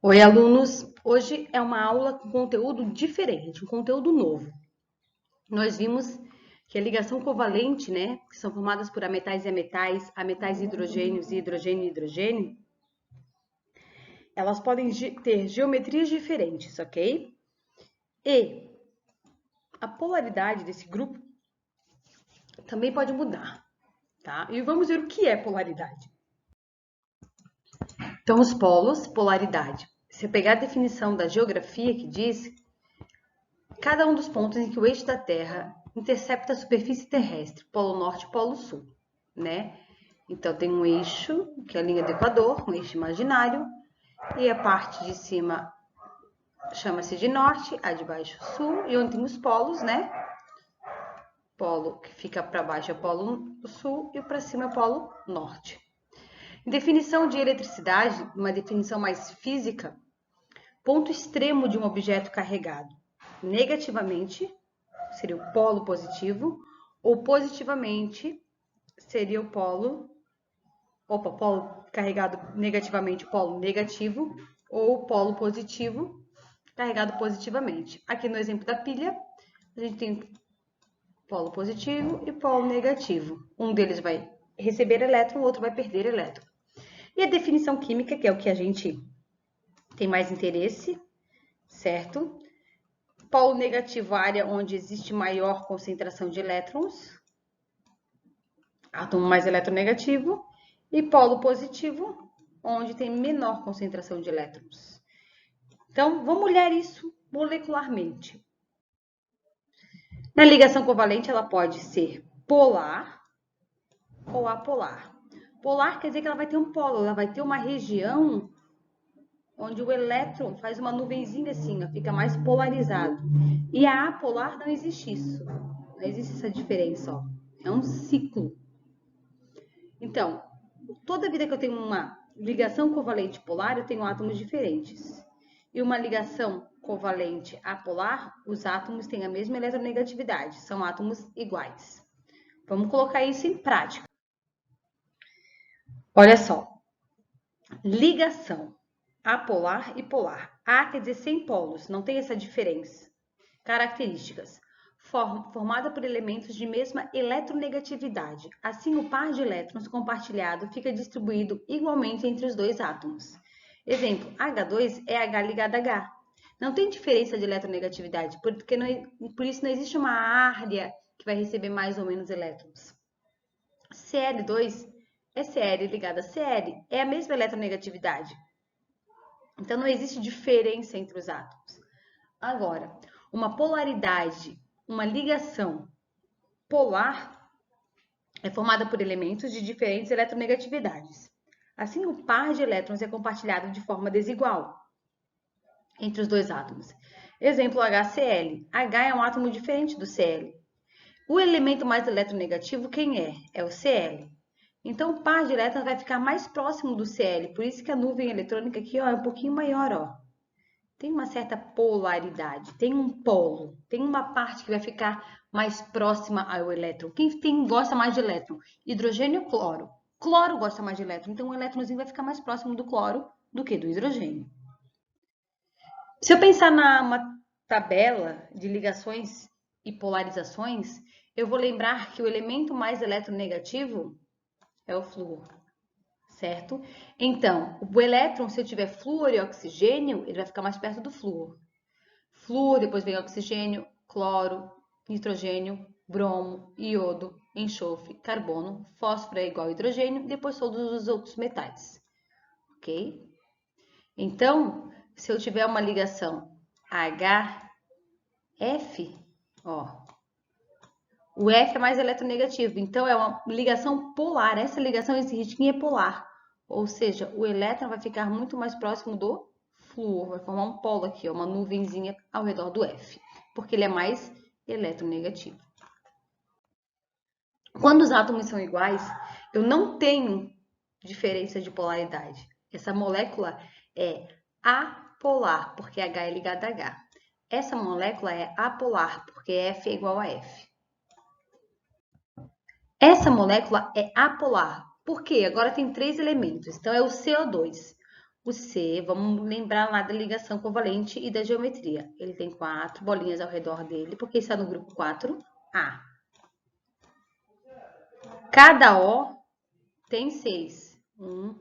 Oi, alunos! Hoje é uma aula com conteúdo diferente, um conteúdo novo. Nós vimos que a ligação covalente, né, que são formadas por ametais e ametais e hidrogênio e hidrogênio, elas podem ter geometrias diferentes, ok? E a polaridade desse grupo também pode mudar, tá? E vamos ver o que é polaridade. Então, os polos, polaridade. Se eu pegar a definição da geografia que diz cada um dos pontos em que o eixo da Terra intercepta a superfície terrestre, polo norte e polo sul, né? Então tem um eixo, que é a linha do Equador, um eixo imaginário, e a parte de cima chama-se de norte, a de baixo sul, e onde tem os polos, né? Polo que fica para baixo é o polo sul e para cima é o polo norte. Em definição de eletricidade, uma definição mais física, ponto extremo de um objeto carregado negativamente seria o polo positivo, ou positivamente seria o polo carregado negativamente, o polo negativo, ou o polo positivo carregado positivamente. Aqui no exemplo da pilha, a gente tem polo positivo e polo negativo. Um deles vai receber elétron, o outro vai perder elétron. E a definição química, que é o que a gente tem mais interesse, certo? Polo negativo, área onde existe maior concentração de elétrons, átomo mais eletronegativo, e polo positivo, onde tem menor concentração de elétrons. Então, vamos olhar isso molecularmente. Na ligação covalente, ela pode ser polar ou apolar. Polar quer dizer que ela vai ter um polo, ela vai ter uma região onde o elétron faz uma nuvenzinha assim, fica mais polarizado. E a apolar não existe isso. Não existe essa diferença, ó. É um ciclo. Então, toda vida que eu tenho uma ligação covalente polar, eu tenho átomos diferentes. E uma ligação covalente apolar, os átomos têm a mesma eletronegatividade, são átomos iguais. Vamos colocar isso em prática. Olha só, ligação apolar e polar. A quer dizer sem polos, não tem essa diferença. Características. Formada por elementos de mesma eletronegatividade. Assim, o par de elétrons compartilhado fica distribuído igualmente entre os dois átomos. Exemplo, H2 é H ligado a H. Não tem diferença de eletronegatividade, porque por isso não existe uma área que vai receber mais ou menos elétrons. Cl2 é Cl ligado a Cl, é a mesma eletronegatividade. Então, não existe diferença entre os átomos. Agora, uma polaridade, uma ligação polar é formada por elementos de diferentes eletronegatividades. Assim, o par de elétrons é compartilhado de forma desigual entre os dois átomos. Exemplo, HCl. H é um átomo diferente do Cl. O elemento mais eletronegativo, quem é? É o Cl. Então, o par de elétrons vai ficar mais próximo do Cl, por isso que a nuvem eletrônica aqui ó, é um pouquinho maior, ó. Tem uma certa polaridade, tem um polo, tem uma parte que vai ficar mais próxima ao elétron. Quem gosta mais de elétron? Hidrogênio ou cloro? Cloro gosta mais de elétron, então o elétronzinho vai ficar mais próximo do cloro do que do hidrogênio. Se eu pensar numa tabela de ligações e polarizações, eu vou lembrar que o elemento mais eletronegativo é o flúor, certo? Então, o elétron, se eu tiver flúor e oxigênio, ele vai ficar mais perto do flúor. Flúor, depois vem oxigênio, cloro, nitrogênio, bromo, iodo, enxofre, carbono, fósforo é igual a hidrogênio, depois todos os outros metais, ok? Então, se eu tiver uma ligação HF, ó, o F é mais eletronegativo, então é uma ligação polar. Essa ligação, esse risquinho é polar. Ou seja, o elétron vai ficar muito mais próximo do flúor, vai formar um polo aqui, ó, uma nuvenzinha ao redor do F, porque ele é mais eletronegativo. Quando os átomos são iguais, eu não tenho diferença de polaridade. Essa molécula é apolar, porque H é ligado a H. Essa molécula é apolar, porque F é igual a F. Essa molécula é apolar. Por quê? Agora tem três elementos. Então, é o CO2. O C, vamos lembrar lá da ligação covalente e da geometria. Ele tem 4 bolinhas ao redor dele, porque está no grupo 4A. Cada O tem 6. 1,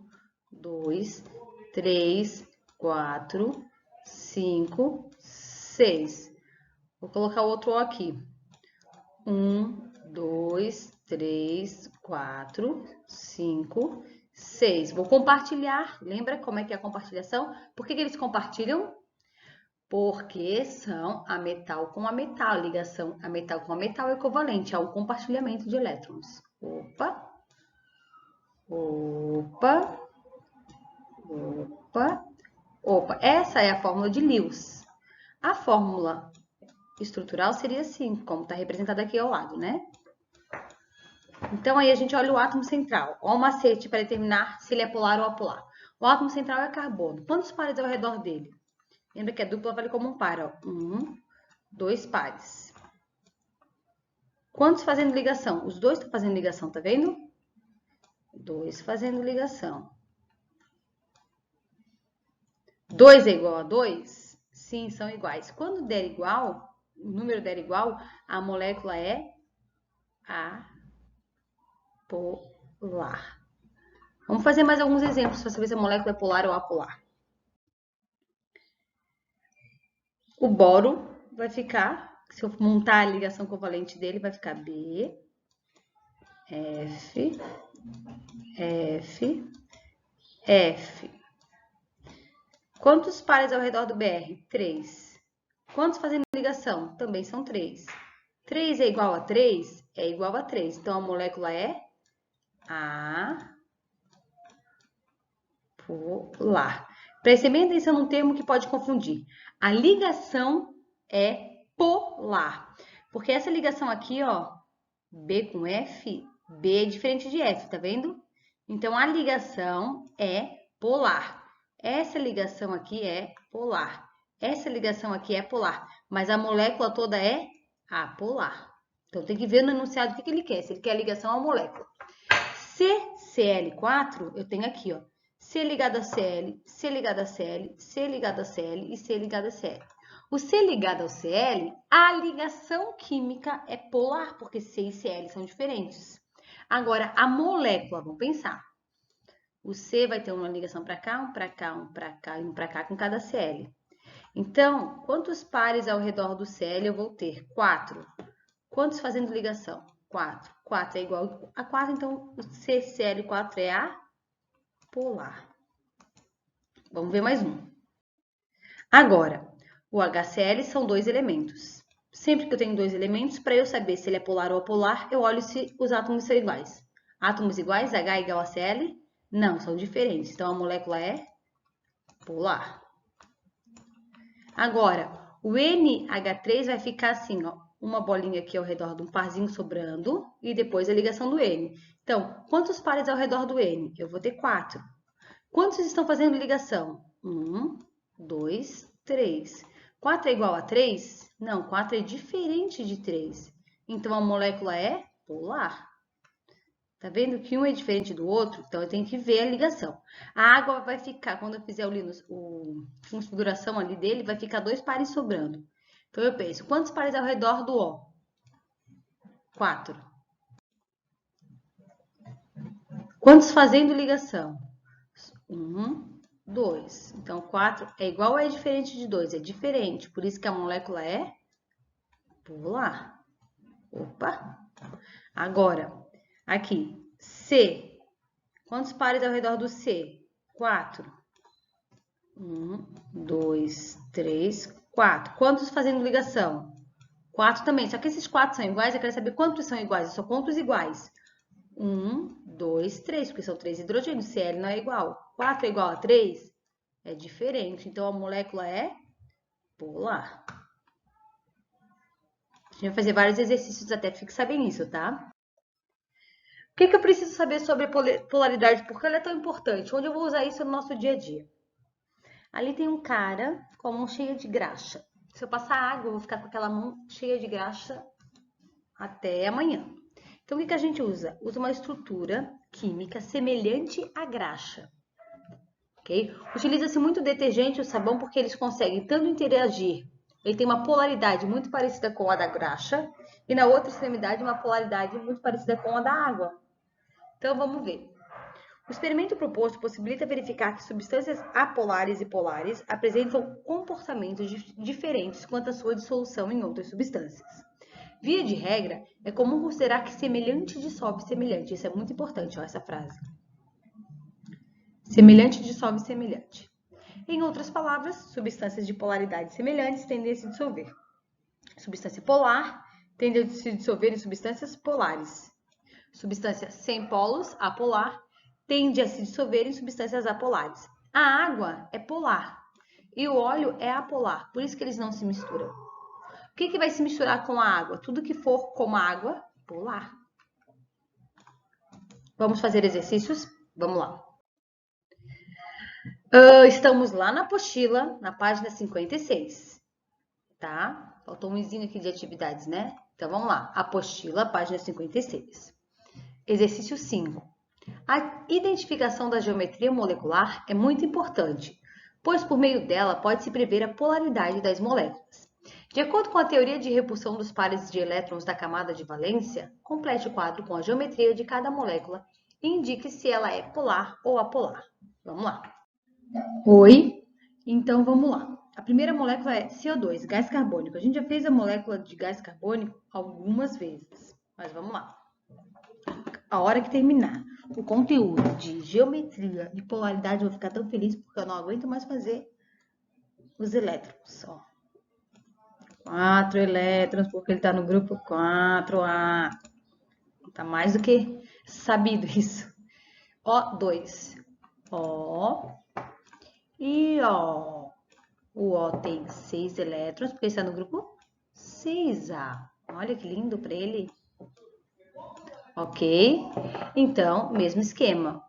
2, 3, 4, 5, 6. Vou colocar o outro O aqui. 1, 2, 3, 4, 5, 6. Vou compartilhar. Lembra como é que é a compartilhação? Por que eles compartilham? Porque são a metal com a metal. A ligação a metal com a metal é covalente ao compartilhamento de elétrons. Opa. Opa. Opa. Opa. Essa é a fórmula de Lewis. A fórmula estrutural seria assim, como está representado aqui ao lado, né? Então, aí a gente olha o átomo central. Olha o macete para determinar se ele é polar ou apolar. O átomo central é carbono. Quantos pares ao redor dele? Lembra que a dupla vale como um par, ó. 1, 2 pares. Quantos fazendo ligação? Os dois estão fazendo ligação, tá vendo? 2 fazendo ligação. 2 é igual a 2? Sim, são iguais. Quando der igual, o número der igual, a molécula é apolar. Vamos fazer mais alguns exemplos para saber se a molécula é polar ou apolar. O boro vai ficar, se eu montar a ligação covalente dele, vai ficar B, F, F, F. Quantos pares ao redor do BR? 3. Quantos fazendo ligação? Também são 3. 3 é igual a 3? É igual a 3. Então, a molécula é apolar. Prestem bem atenção num termo que pode confundir. A ligação é polar. Porque essa ligação aqui, ó, B com F, B é diferente de F, tá vendo? Então, a ligação é polar. Essa ligação aqui é polar. Essa ligação aqui é polar. Mas a molécula toda é apolar. Então, tem que ver no enunciado o que ele quer. Se ele quer a ligação à molécula. CCl4, eu tenho aqui, ó. C ligado a Cl, C ligado a Cl, C ligado a Cl e C ligado a Cl. O C ligado ao Cl, a ligação química é polar, porque C e Cl são diferentes. Agora, a molécula, vamos pensar. O C vai ter uma ligação para cá, um para cá, um para cá e um para cá com cada Cl. Então, quantos pares ao redor do Cl eu vou ter? 4. Quantos fazendo ligação? 4. 4 é igual a 4, então o CCl4 é apolar. Vamos ver mais um. Agora, o HCl são 2 elementos. Sempre que eu tenho 2 elementos, para eu saber se ele é polar ou apolar, eu olho se os átomos são iguais. Átomos iguais, H igual a Cl? Não, são diferentes. Então, a molécula é polar. Agora, o NH3 vai ficar assim, ó. Uma bolinha aqui ao redor de um parzinho sobrando e depois a ligação do N. Então, quantos pares ao redor do N? Eu vou ter 4. Quantos estão fazendo ligação? 1, 2, 3. 4 é igual a 3? Não, 4 é diferente de 3. Então, a molécula é polar. Tá vendo que um é diferente do outro? Então, eu tenho que ver a ligação. A água vai ficar, quando eu fizer a configuração ali dele, vai ficar 2 pares sobrando. Então, eu penso, quantos pares ao redor do O? 4. Quantos fazendo ligação? 1, 2. Então, 4 é igual ou é diferente de 2? É diferente, por isso que a molécula é polar. Opa! Agora, aqui, C. Quantos pares ao redor do C? 4. 1, 2, 3, 4. Quantos fazendo ligação? 4 também. Só que esses 4 são iguais, eu quero saber quantos são iguais. Eu só conto os iguais. 1, 2, 3, porque são 3 hidrogênios. Cl não é igual. 4 é igual a 3? É diferente. Então, a molécula é polar. A gente vai fazer vários exercícios até fixar bem isso, tá? O que eu preciso saber sobre a polaridade? Por que ela é tão importante? Onde eu vou usar isso no nosso dia a dia? Ali tem um cara com a mão cheia de graxa. Se eu passar água, eu vou ficar com aquela mão cheia de graxa até amanhã. Então, o que a gente usa? Usa uma estrutura química semelhante à graxa. ok? Utiliza-se muito o detergente e o sabão porque eles conseguem tanto interagir. Ele tem uma polaridade muito parecida com a da graxa e na outra extremidade uma polaridade muito parecida com a da água. Então, vamos ver. O experimento proposto possibilita verificar que substâncias apolares e polares apresentam comportamentos diferentes quanto à sua dissolução em outras substâncias. Via de regra, é comum considerar que semelhante dissolve semelhante. Isso é muito importante, ó, essa frase. Semelhante dissolve semelhante. Em outras palavras, substâncias de polaridade semelhantes tendem a se dissolver. Substância polar tende a se dissolver em substâncias polares. Substância sem polos, apolar, tende a se dissolver em substâncias apolares. A água é polar e o óleo é apolar, por isso que eles não se misturam. O que vai se misturar com a água? Tudo que for como a água, polar. Vamos fazer exercícios? Vamos lá. Estamos lá na apostila, na página 56, tá? Faltou um izinho aqui de atividades, né? Então, vamos lá. Apostila, página 56. Exercício 5. A identificação da geometria molecular é muito importante, pois por meio dela pode-se prever a polaridade das moléculas. De acordo com a teoria de repulsão dos pares de elétrons da camada de valência, complete o quadro com a geometria de cada molécula e indique se ela é polar ou apolar. Vamos lá. Oi? Então, vamos lá. A primeira molécula é CO2, gás carbônico. A gente já fez a molécula de gás carbônico algumas vezes, mas vamos lá. A hora que terminar o conteúdo de geometria e polaridade, eu vou ficar tão feliz porque eu não aguento mais fazer os elétrons. Ó. 4 elétrons, porque ele está no grupo 4A. Tá mais do que sabido isso. O2. O e O. O O tem 6 elétrons, porque está no grupo 6A. Olha que lindo para ele. Ok? Então, mesmo esquema.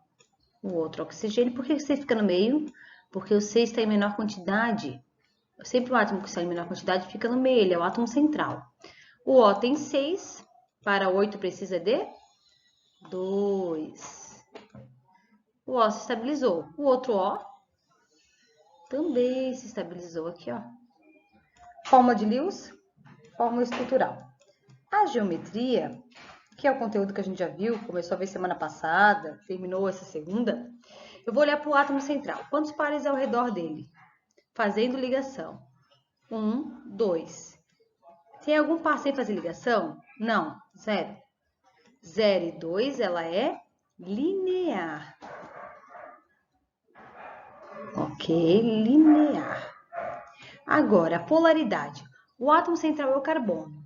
O outro oxigênio, por que o C fica no meio? Porque o C está em menor quantidade. Sempre o átomo que está em menor quantidade fica no meio, ele é o átomo central. O O tem 6, para 8 precisa de 2. O O se estabilizou. O outro O também se estabilizou aqui, ó. Forma de Lewis, fórmula estrutural. A geometria, que é o conteúdo que a gente já viu, começou a ver semana passada, terminou essa segunda, eu vou olhar para o átomo central. Quantos pares ao redor dele? Fazendo ligação. 1, 2. Tem algum par sem fazer ligação? Não, 0. 0 e 2, ela é linear. Ok, linear. Agora, a polaridade. O átomo central é o carbono.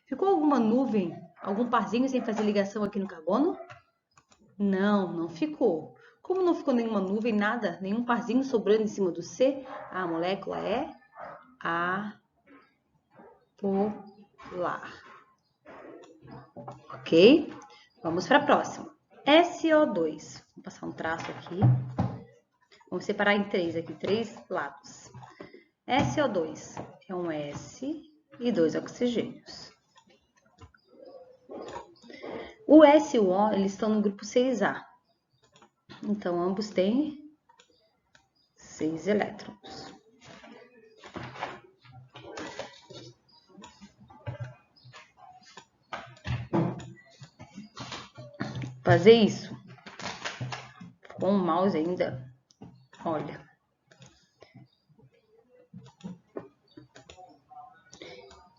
Ficou alguma nuvem, algum parzinho sem fazer ligação aqui no carbono? Não, não ficou. Como não ficou nenhuma nuvem, nada, nenhum parzinho sobrando em cima do C, a molécula é apolar. Ok? Vamos para a próxima. SO2. Vou passar um traço aqui. Vamos separar em 3 aqui, 3 lados. SO2 é um S e 2 oxigênios. O S e o O, eles estão no grupo 6A. Então, ambos têm 6 elétrons. Fazer isso com o mouse ainda, olha.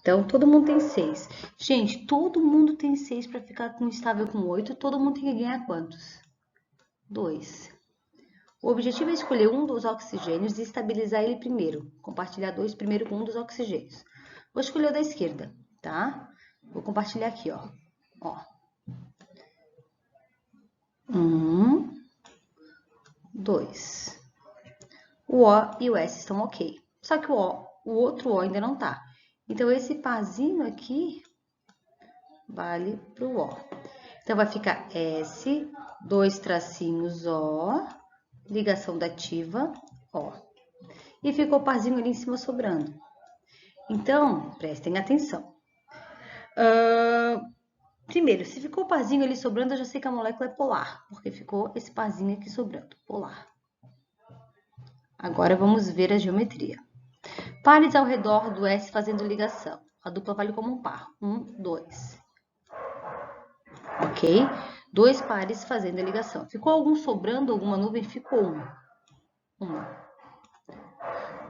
Então, todo mundo tem 6. Gente, todo mundo tem 6 para ficar com estável com 8. Todo mundo tem que ganhar quantos? 2. O objetivo é escolher um dos oxigênios e estabilizar ele primeiro. Compartilhar 2 primeiro com um dos oxigênios. Vou escolher o da esquerda, tá? Vou compartilhar aqui, ó. 1, 2. O O e o S estão ok. Só que o outro O ainda não tá. Então, esse parzinho aqui vale para o O. Então, vai ficar S, 2 tracinhos O, ligação dativa, O. E ficou o parzinho ali em cima sobrando. Então, prestem atenção. Primeiro, se ficou o parzinho ali sobrando, eu já sei que a molécula é polar, porque ficou esse parzinho aqui sobrando, polar. Agora vamos ver a geometria. Pares ao redor do S fazendo ligação. A dupla vale como um par. 1, 2. Ok? 2 pares fazendo a ligação. Ficou algum sobrando, alguma nuvem? Ficou 1.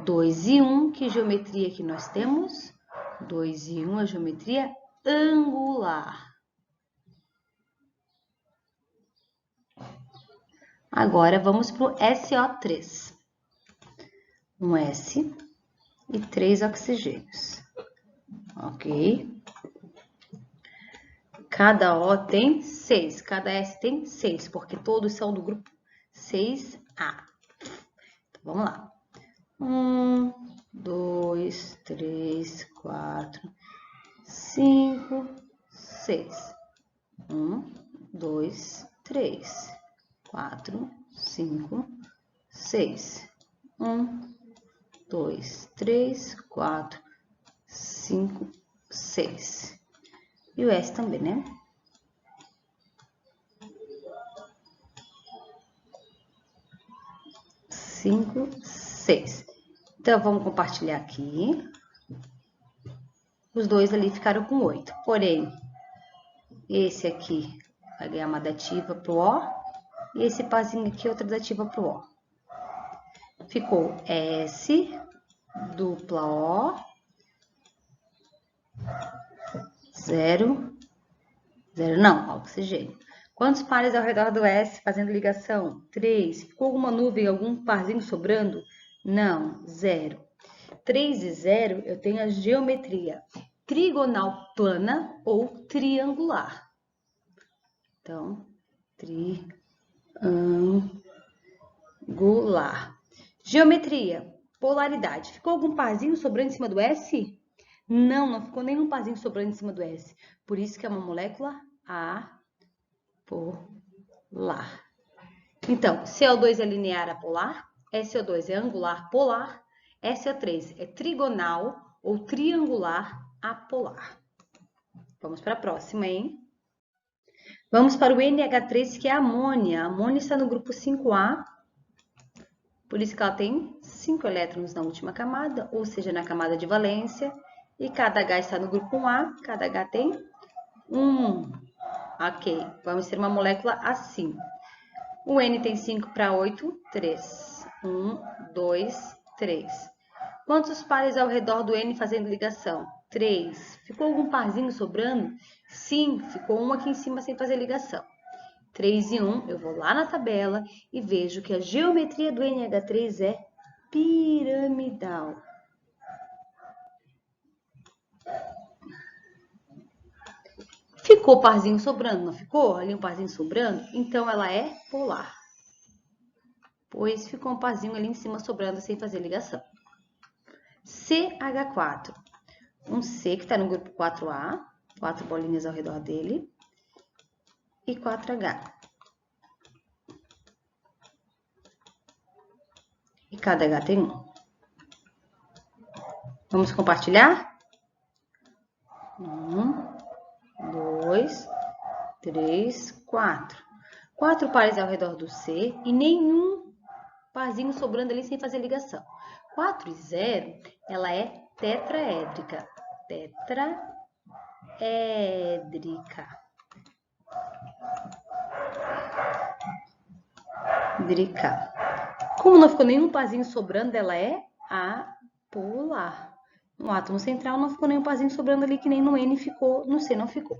2 e 1, que geometria que nós temos? 2 e 1, a geometria angular. Agora vamos para o SO3. Um S e 3 oxigênios. Ok? Cada O tem 6, cada S tem 6, porque todos são do grupo 6A. Então, vamos lá. 1, 2, 3, 4, 5, 6. 1, 2, 3, 4, 5, 6. 1, 2, 3, 4, 5, 6. E o S também, né? Cinco, 6. Então, vamos compartilhar aqui. Os dois ali ficaram com 8. Porém, esse aqui vai ganhar uma dativa pro O. E esse parzinho aqui, outra dativa pro O. Ficou S, dupla O, 0, 0 não, oxigênio. Quantos pares ao redor do S fazendo ligação? 3. Ficou alguma nuvem, algum parzinho sobrando? Não, 0. 3 e 0, eu tenho a geometria trigonal plana ou triangular. Então, triangular. Geometria, polaridade. Ficou algum parzinho sobrando em cima do S? Não, não ficou nenhum parzinho sobrando em cima do S. Por isso que é uma molécula apolar. Então, CO2 é linear apolar, SO2 é angular polar, SO3 é trigonal ou triangular apolar. Vamos para a próxima, hein? Vamos para o NH3, que é a amônia. A amônia está no grupo 5A, por isso que ela tem 5 elétrons na última camada, ou seja, na camada de valência. E cada H está no grupo 1A, cada H tem 1. Ok, vamos ter uma molécula assim. O N tem 5 para 8, 3. 1, 2, 3. Quantos pares ao redor do N fazendo ligação? 3. Ficou algum parzinho sobrando? Sim, ficou um aqui em cima sem fazer ligação. 3 e 1, eu vou lá na tabela e vejo que a geometria do NH3 é piramidal. Ficou parzinho sobrando, não ficou? Ali um parzinho sobrando? Então, ela é polar. Pois ficou um parzinho ali em cima sobrando sem fazer ligação. CH4. Um C que está no grupo 4A, 4 bolinhas ao redor dele. E 4H. E cada H tem 1. Vamos compartilhar? 1, 2, 3, 4. 4 pares ao redor do C e nenhum parzinho sobrando ali sem fazer ligação. 4 e 0, ela é tetraédrica. Tetraédrica. Como não ficou nenhum parzinho sobrando, ela é apolar. No átomo central não ficou nenhum parzinho sobrando ali, que nem no N ficou, no C não ficou.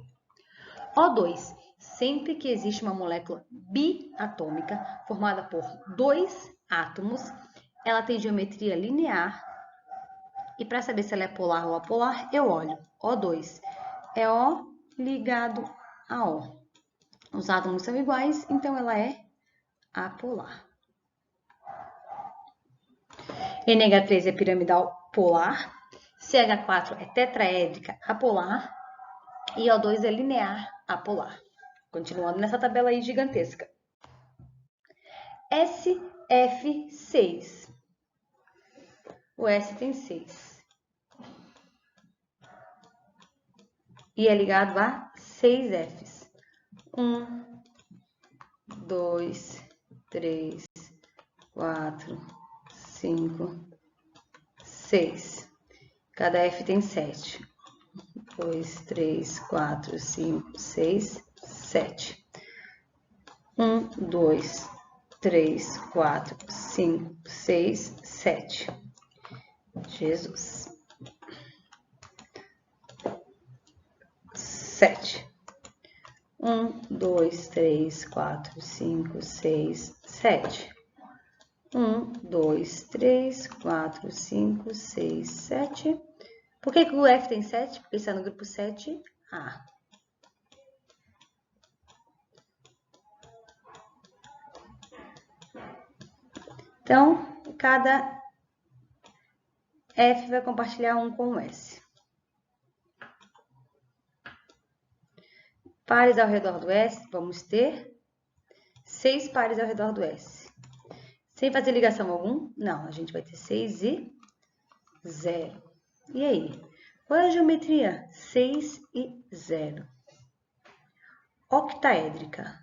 O2. Sempre que existe uma molécula biatômica formada por 2 átomos, ela tem geometria linear. E para saber se ela é polar ou apolar, eu olho. O2 é O ligado a O. Os átomos são iguais, então ela é apolar. NH3 é piramidal polar, CH4 é tetraédrica apolar e O2 é linear apolar. Continuando nessa tabela aí gigantesca. SF6. O S tem 6. E é ligado a 6 Fs. 1, 2, 3, 4, 5, 6. Cada F tem 7. 2, 3, 4, 5, 6, 7. 1, 2, 3, 4, 5, 6, 7. Jesus. 7. 1, 2, 3, 4, 5, 6, 7. 1, 2, 3, 4, 5, 6, 7. Por que o F tem 7? Porque está no grupo 7A. Então, cada F vai compartilhar um com o S. Pares ao redor do S, vamos ter 6 pares ao redor do S. Sem fazer ligação algum? Não, a gente vai ter 6 e 0. E aí? Qual é a geometria? 6 e 0. Octaédrica.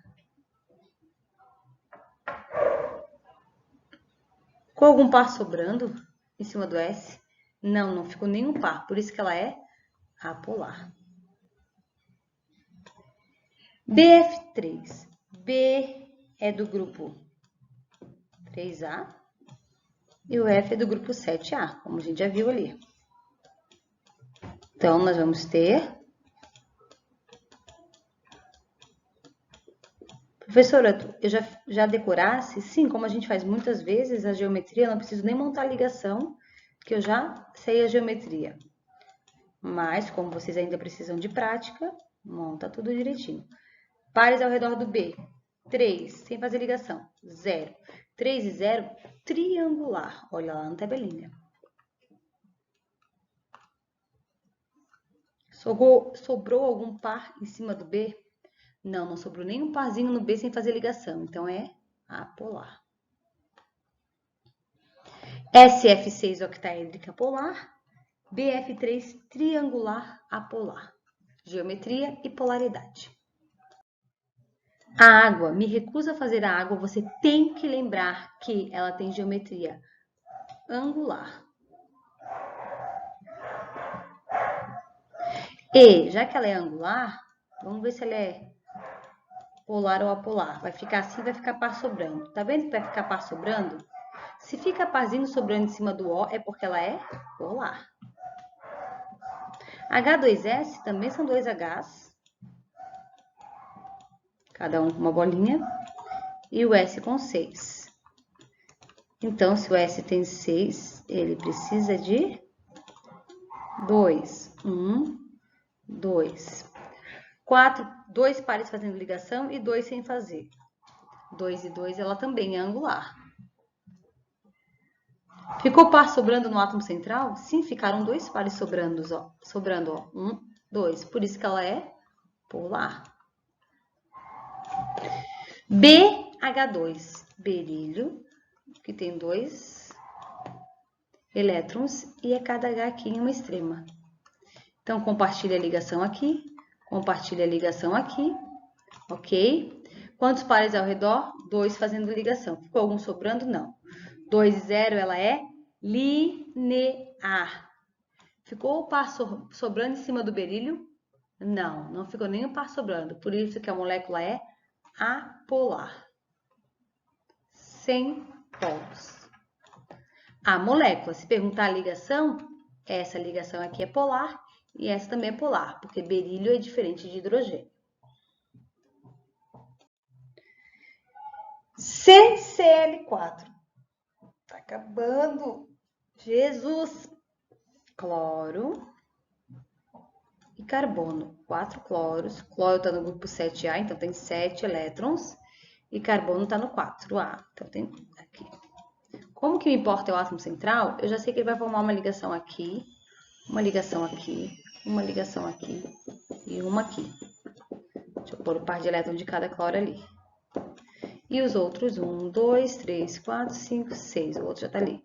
Ficou algum par sobrando em cima do S? Não, não ficou nenhum par, por isso que ela é apolar. BF3. B é do grupo 3A e o F é do grupo 7A, como a gente já viu ali. Então, nós vamos ter... Professora, eu já decorasse? Sim, como a gente faz muitas vezes a geometria, eu não preciso nem montar a ligação, que eu já sei a geometria. Mas, como vocês ainda precisam de prática, monta tudo direitinho. Pares ao redor do B. 3, sem fazer ligação. 0. 3 e 0, triangular. Olha lá na tabelinha. Sobrou algum par em cima do B? Não, não sobrou nenhum parzinho no B sem fazer ligação. Então, é apolar. SF6 octaédrica polar. BF3 triangular apolar. Geometria e polaridade. A água, me recuso a fazer a água, você tem que lembrar que ela tem geometria angular. E, já que ela é angular, vamos ver se ela é polar ou apolar. Vai ficar assim, vai ficar par sobrando. Tá vendo que vai ficar par sobrando? Se fica parzinho sobrando em cima do O, é porque ela é polar. H2S também são dois Hs. Cada um com uma bolinha. E o S com 6. Então, se o S tem 6, ele precisa de 2. 1, 2. 2 pares fazendo ligação e 2 sem fazer. 2 e 2, ela também é angular. Ficou par sobrando no átomo central? Sim, ficaram 2 pares sobrando, ó. 1, 2. Por isso que ela é polar. BH2, berílio, que tem 2 elétrons e é cada H aqui em uma extrema. Então, compartilha a ligação aqui, compartilha a ligação aqui, ok? Quantos pares ao redor? 2 fazendo ligação. Ficou algum sobrando? Não. 2 e 0, ela é linear. Ficou o par sobrando em cima do berílio? Não, não ficou nenhum par sobrando. Por isso que a molécula é apolar. Sem polos. A molécula, se perguntar a ligação, essa ligação aqui é polar e essa também é polar, porque berílio é diferente de hidrogênio. CCl4. Tá acabando. Jesus. Cloro e carbono. 4 cloros. Cloro está no grupo 7A, então tem 7 elétrons. E carbono está no 4A. Então tem aqui. Como que me importa é o átomo central? Eu já sei que ele vai formar uma ligação aqui, uma ligação aqui, uma ligação aqui e uma aqui. Deixa eu pôr o par de elétrons de cada cloro ali. E os outros, 1, 2, 3, 4, 5, 6. O outro já tá ali.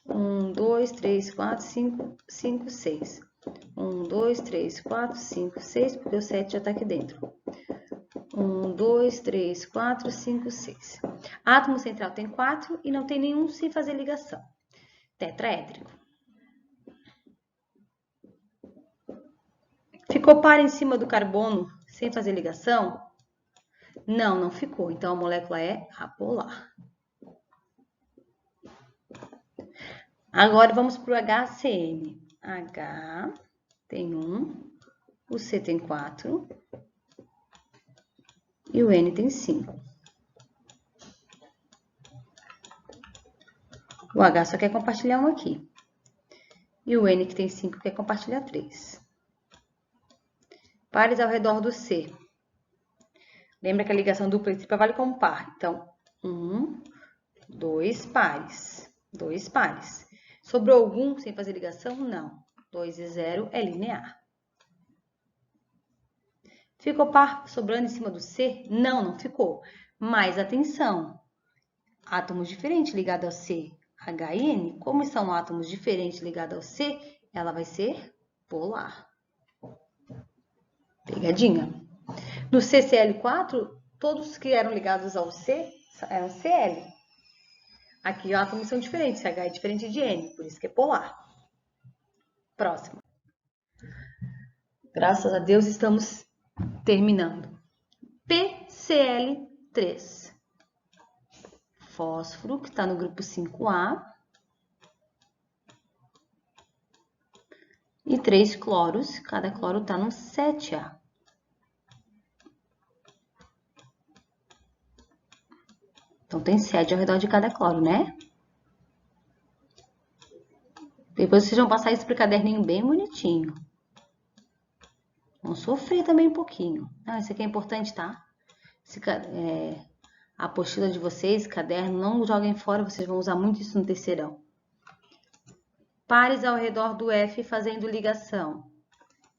1, 2, 3, 4, 5, 5, 6. 1, 2, 3, 4, 5, 6, porque o 7 já tá aqui dentro. 1, 2, 3, 4, 5, 6. Átomo central tem 4 e não tem nenhum sem fazer ligação. tetraédrico. Ficou par em cima do carbono sem fazer ligação? Não, não ficou. Então, a molécula é apolar. Agora, vamos para o HCN. H tem 1, o C tem 4 e o N tem 5. O H só quer compartilhar 1 aqui. E o N, que tem 5, quer compartilhar 3. Pares ao redor do C. Lembra que a ligação dupla e tripla vale como par. Então, 1, 2 pares. 2 pares. Sobrou algum sem fazer ligação? Não. 2 e 0 é linear. Ficou par sobrando em cima do C? Não, não ficou. Mas atenção, átomos diferentes ligados ao C, H e N, como são átomos diferentes ligados ao C, ela vai ser polar. Pegadinha. No CCl4, todos que eram ligados ao C eram Cl. Aqui os átomos são diferentes, H é diferente de N, por isso que é polar. Próximo. Graças a Deus estamos terminando. PCl3. Fósforo, que está no grupo 5A. E 3 cloros, cada cloro está no 7A. Então, tem 7 ao redor de cada cloro, né? Depois vocês vão passar isso para o caderninho bem bonitinho. Vão sofrer também um pouquinho. Ah, isso aqui é importante, tá? A apostila de vocês, caderno, não joguem fora, vocês vão usar muito isso no terceirão. Pares ao redor do F fazendo ligação.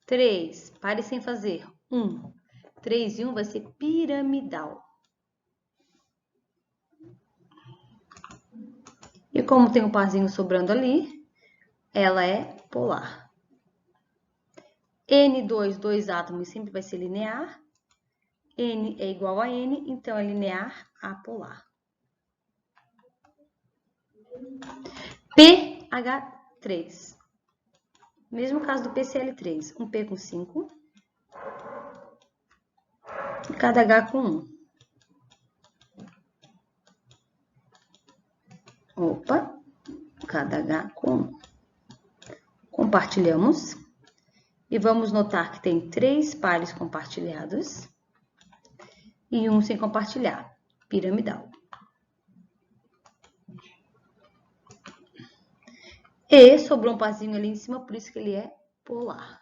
3, pares sem fazer. 1. 3 e 1 vai ser piramidal. E como tem um parzinho sobrando ali, ela é polar. N2, 2 átomos, sempre vai ser linear. N é igual a N, então é linear apolar. PH3. Mesmo caso do PCl3. Um P com 5. E cada H com 1. Opa, cada H com 1. Compartilhamos. E vamos notar que tem 3 pares compartilhados e 1 sem compartilhar, piramidal. E sobrou um parzinho ali em cima, por isso que ele é polar.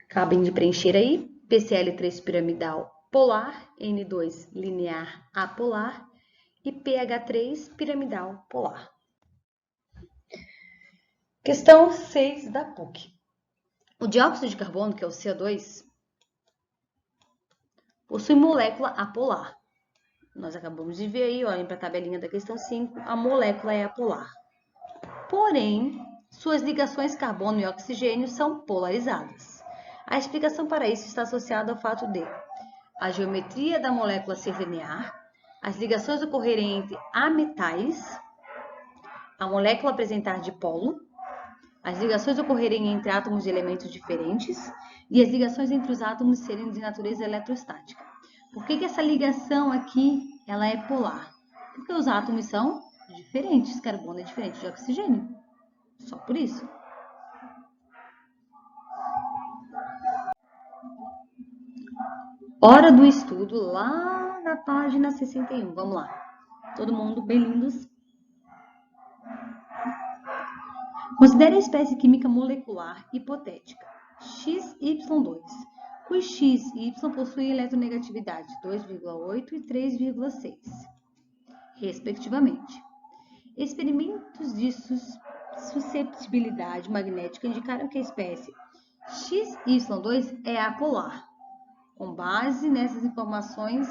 Acabem de preencher aí, PCl3 piramidal polar, N2 linear apolar e PH3 piramidal polar. Questão 6 da PUC. O dióxido de carbono, que é o CO2, possui molécula apolar. Nós acabamos de ver aí, olhem para a tabelinha da questão 5, a molécula é apolar. Porém, suas ligações carbono e oxigênio são polarizadas. A explicação para isso está associada ao fato de a geometria da molécula ser linear, as ligações ocorrerem entre ametais, a molécula apresentar dipolo, as ligações ocorrerem entre átomos de elementos diferentes e as ligações entre os átomos serem de natureza eletrostática. Por que essa ligação aqui ela é polar? Porque os átomos são diferentes, carbono é diferente de oxigênio. Só por isso. Hora do estudo lá na página 61. Vamos lá. Todo mundo bem lindos. Considere a espécie química molecular hipotética XY2, cujo X e Y possuem eletronegatividade 2,8 e 3,6, respectivamente. Experimentos de susceptibilidade magnética indicaram que a espécie XY2 é apolar. Com base nessas informações,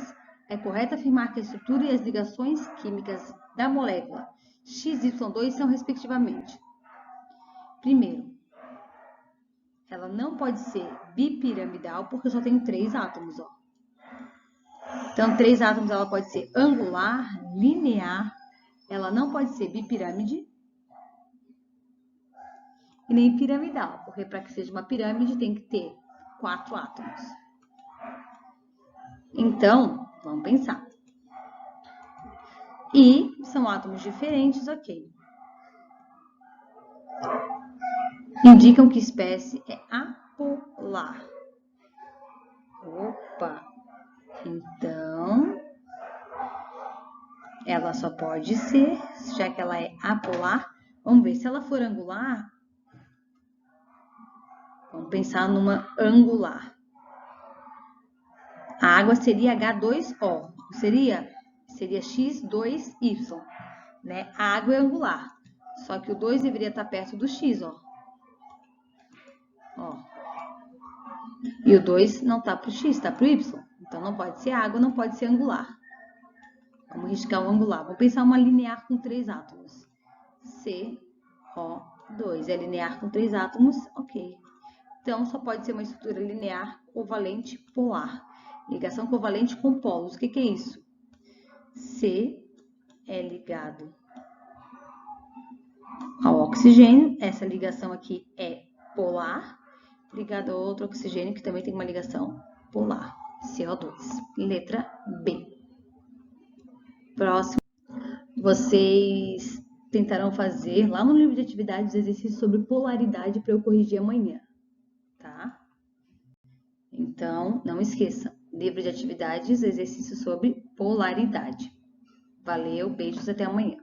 é correto afirmar que a estrutura e as ligações químicas da molécula XY2 são respectivamente. Primeiro, ela não pode ser bipiramidal porque só tem 3 átomos, ó. Então, 3 átomos ela pode ser angular, linear ela não pode ser bipirâmide e nem piramidal, porque para que seja uma pirâmide tem que ter 4 átomos. Então, vamos pensar. E são átomos diferentes, ok. Indicam que espécie é apolar. Opa! Então, ela só pode ser, já que ela é apolar. Vamos ver, se ela for angular, vamos pensar numa angular. A água seria H2O, seria X2Y, né? A água é angular, só que o 2 deveria estar perto do X, ó. E o 2 não está para o X, está para o Y. Então, não pode ser água, não pode ser angular. Vamos riscar o angular. Vamos pensar uma linear com 3 átomos. CO2. É linear com 3 átomos? Ok. Então, só pode ser uma estrutura linear covalente polar. Ligação covalente com polos. O que é isso? C é ligado ao oxigênio. Essa ligação aqui é polar. Ligado a outro oxigênio que também tem uma ligação polar. CO2. Letra B. Próximo. Vocês tentarão fazer lá no livro de atividades exercícios sobre polaridade para eu corrigir amanhã, tá? Então, não esqueça, livro de atividades exercícios sobre polaridade. Valeu, beijos, até amanhã.